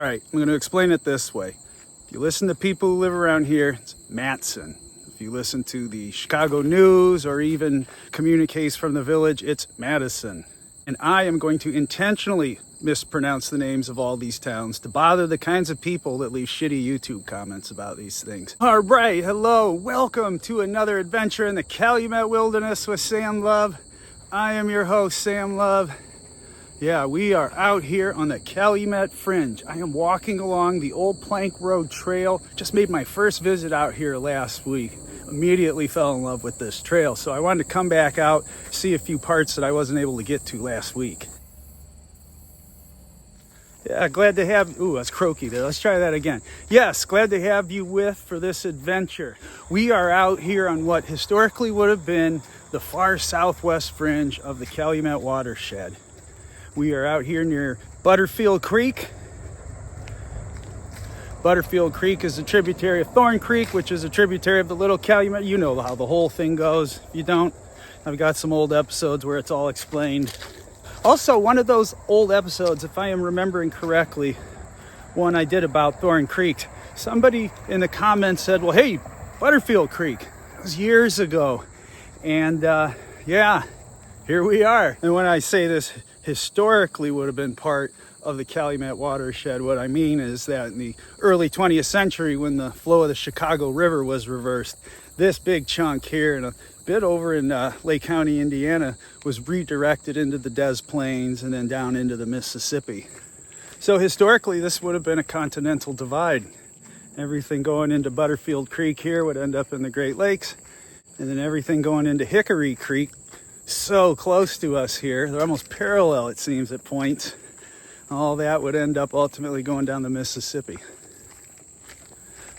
All right, I'm going to explain it this way. If you listen to people who live around here, it's Matson. If you listen to the Chicago News or even communiques from the village, it's Madison. And I am going to intentionally mispronounce the names of all these towns to bother the kinds of people that leave shitty YouTube comments about these things. All right, hello, welcome to another adventure in the Calumet Wilderness with Sam Love. I am your host, Sam Love. Yeah, we are out here on the Calumet Fringe. I am walking along the old plank road trail. Just made my first visit out here last week. Immediately fell in love with this trail. So I wanted to come back out, see a few parts that I wasn't able to get to last week. Yeah, glad to have, ooh, that's croaky there. Let's try that again. Yes, glad to have you with for this adventure. We are out here on what historically would have been the far southwest fringe of the Calumet watershed. We are out here near Butterfield Creek. Butterfield Creek is a tributary of Thorn Creek, which is a tributary of the Little Calumet. You know how the whole thing goes. If you don't, I've got some old episodes where it's all explained. Also, one of those old episodes, if I am remembering correctly, one I did about Thorn Creek, somebody in the comments said, well, hey, Butterfield Creek. It was years ago. And yeah, here we are. And when I say this historically would have been part of the Calumet watershed, what I mean is that in the early 20th century, when the flow of the Chicago River was reversed, this big chunk here and a bit over in Lake County, Indiana, was redirected into the Des Plaines and then down into the Mississippi. So historically, this would have been a continental divide. Everything going into Butterfield Creek here would end up in the Great Lakes, and then everything going into Hickory Creek, so close to us here, they're almost parallel, it seems, at points. All that would end up ultimately going down the Mississippi.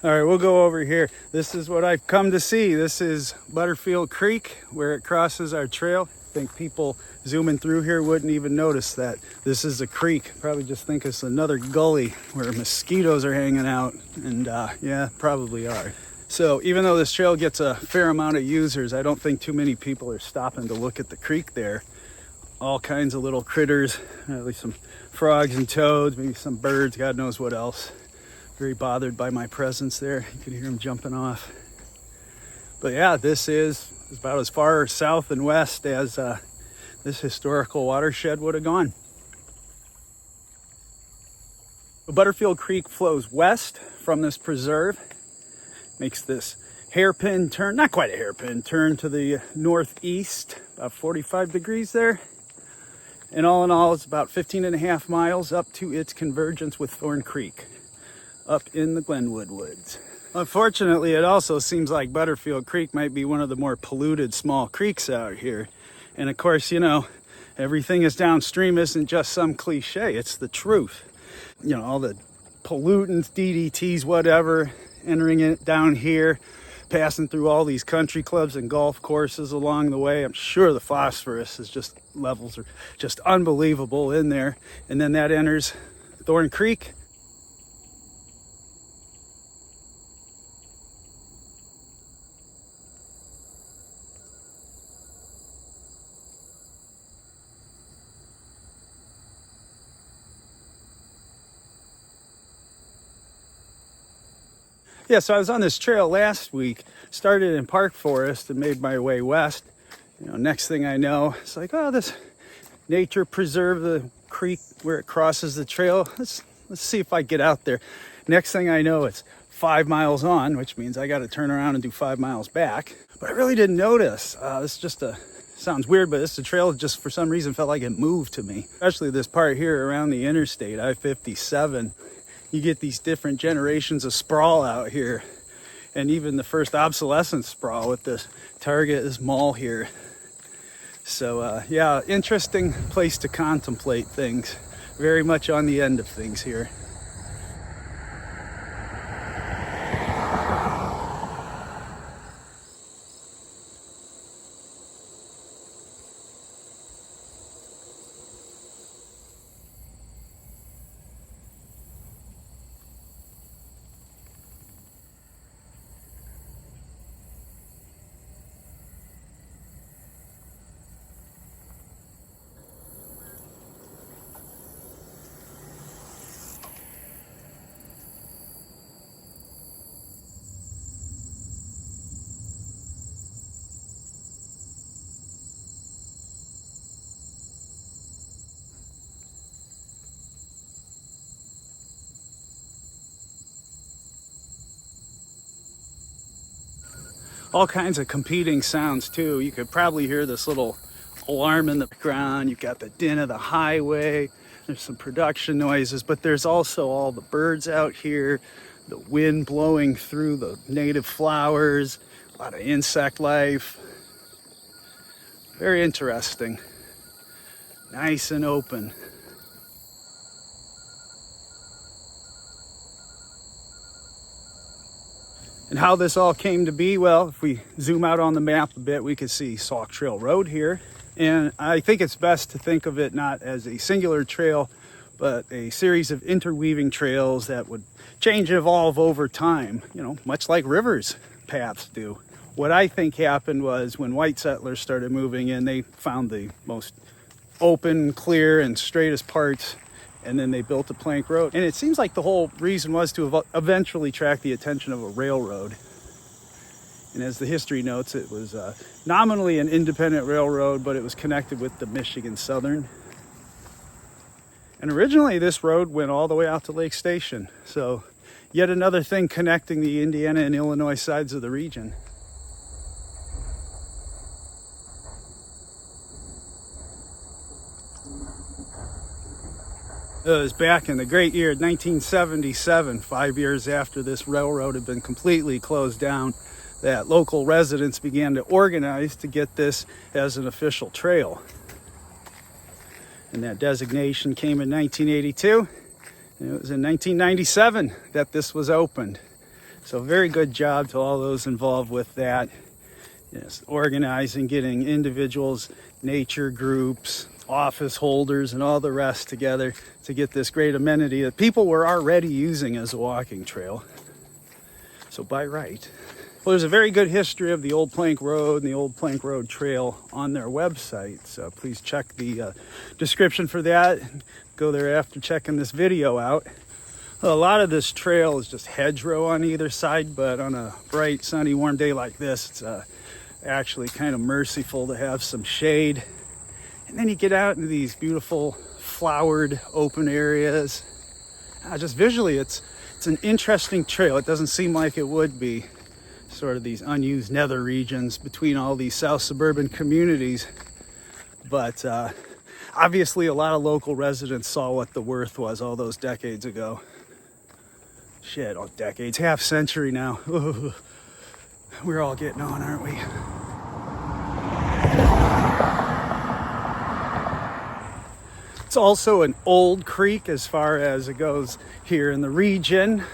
All right, we'll go over here. This is what I've come to see. This is Butterfield Creek, where it crosses our trail. I think people zooming through here wouldn't even notice that this is a creek. Probably just think it's another gully where mosquitoes are hanging out. And yeah, probably are. So even though this trail gets a fair amount of users, I don't think too many people are stopping to look at the creek there. All kinds of little critters, at least some frogs and toads, maybe some birds, God knows what else. Very bothered by my presence there. You can hear them jumping off. But yeah, this is about as far south and west as this historical watershed would have gone. The Butterfield Creek flows west from this preserve. Makes this hairpin turn, not quite a hairpin turn, to the northeast, about 45 degrees there. And all in all, it's about 15 and a half miles up to its convergence with Thorn Creek, up in the Glenwood Woods. Unfortunately, it also seems like Butterfield Creek might be one of the more polluted small creeks out here. And of course, you know, everything is downstream isn't just some cliche, it's the truth. You know, all the pollutants, DDTs, whatever, entering it down here, passing through all these country clubs and golf courses along the way. I'm sure the phosphorus is just, levels are just unbelievable in there. And then that enters Thorn Creek. Yeah, so I was on this trail last week, started in Park Forest and made my way west. You know, next thing I know, it's like, oh, this nature preserve, the creek where it crosses the trail. Let's see if I get out there. Next thing I know, it's 5 miles on, which means I got to turn around and do 5 miles back. But I really didn't notice. This is just sounds weird, but the trail just for some reason felt like it moved to me. Especially this part here around the interstate, I-57. You get these different generations of sprawl out here, and even the first obsolescence sprawl with this target, this mall here. So yeah, interesting place to contemplate things. Very much on the end of things here. all kinds of competing sounds too. You could probably hear this little alarm in the background. You've got the din of the highway. There's some production noises, but there's also all the birds out here, the wind blowing through the native flowers, a lot of insect life. Very interesting. Nice and open. And how this all came to be, well, if we zoom out on the map a bit, we could see Sauk Trail Road here. And I think it's best to think of it not as a singular trail, but a series of interweaving trails that would change and evolve over time, you know, much like rivers paths do. What I think happened was when white settlers started moving in, they found the most open, clear, and straightest parts, and then they built a plank road. And it seems like the whole reason was to eventually attract the attention of a railroad. And as the history notes, it was nominally an independent railroad, but it was connected with the Michigan Southern. And originally this road went all the way out to Lake Station. So yet another thing connecting the Indiana and Illinois sides of the region. It was back in the great year 1977, 5 years after this railroad had been completely closed down, that local residents began to organize to get this as an official trail. And that designation came in 1982, and it was in 1997 that this was opened. So very good job to all those involved with that. Yes, organizing, getting individuals, nature groups, office holders, and all the rest together to get this great amenity that people were already using as a walking trail. So by right. Well, there's a very good history of the Old Plank Road and the Old Plank Road Trail on their website. So please check the description for that. Go there after checking this video out. A lot of this trail is just hedgerow on either side, but on a bright, sunny, warm day like this, it's actually kind of merciful to have some shade. And then you get out into these beautiful flowered open areas. Just visually, it's an interesting trail. It doesn't seem like it would be. Sort of these unused nether regions between all these south suburban communities. But obviously a lot of local residents saw what the worth was all those decades ago. Shit, oh, decades, half century now. Ooh, we're all getting on, aren't we? It's also an old creek as far as it goes here in the region.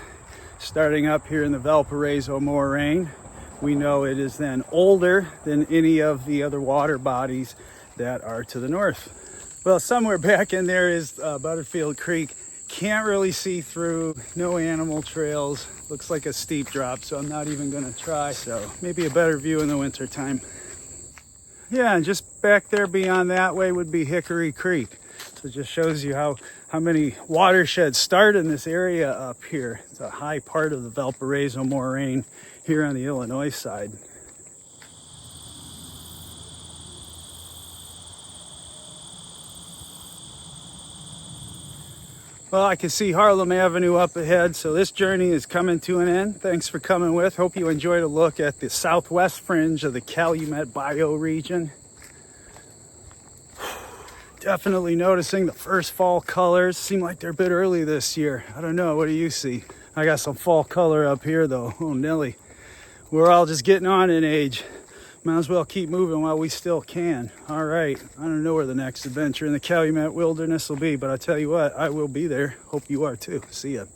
Starting up here in the Valparaiso moraine, we know it is then older than any of the other water bodies that are to the north. Well, somewhere back in there is Butterfield Creek. Can't really see through, no animal trails. Looks like a steep drop, so I'm not even gonna try. So maybe a better view in the winter time. Yeah, and just back there beyond that way would be Hickory Creek. So it just shows you how many watersheds start in this area up here. It's a high part of the Valparaiso moraine here on the Illinois side. Well, I can see Harlem Avenue up ahead, so this journey is coming to an end. Thanks for coming with. Hope you enjoyed a look at the southwest fringe of the Calumet bioregion. Definitely noticing the first fall colors. Seem like they're a bit early this year. I don't know, what do you see? I got some fall color up here though. Oh, Nelly. We're all just getting on in age. Might as well keep moving while we still can. All right, I don't know where the next adventure in the Calumet wilderness will be, but I tell you what, I will be there. Hope you are too. See ya.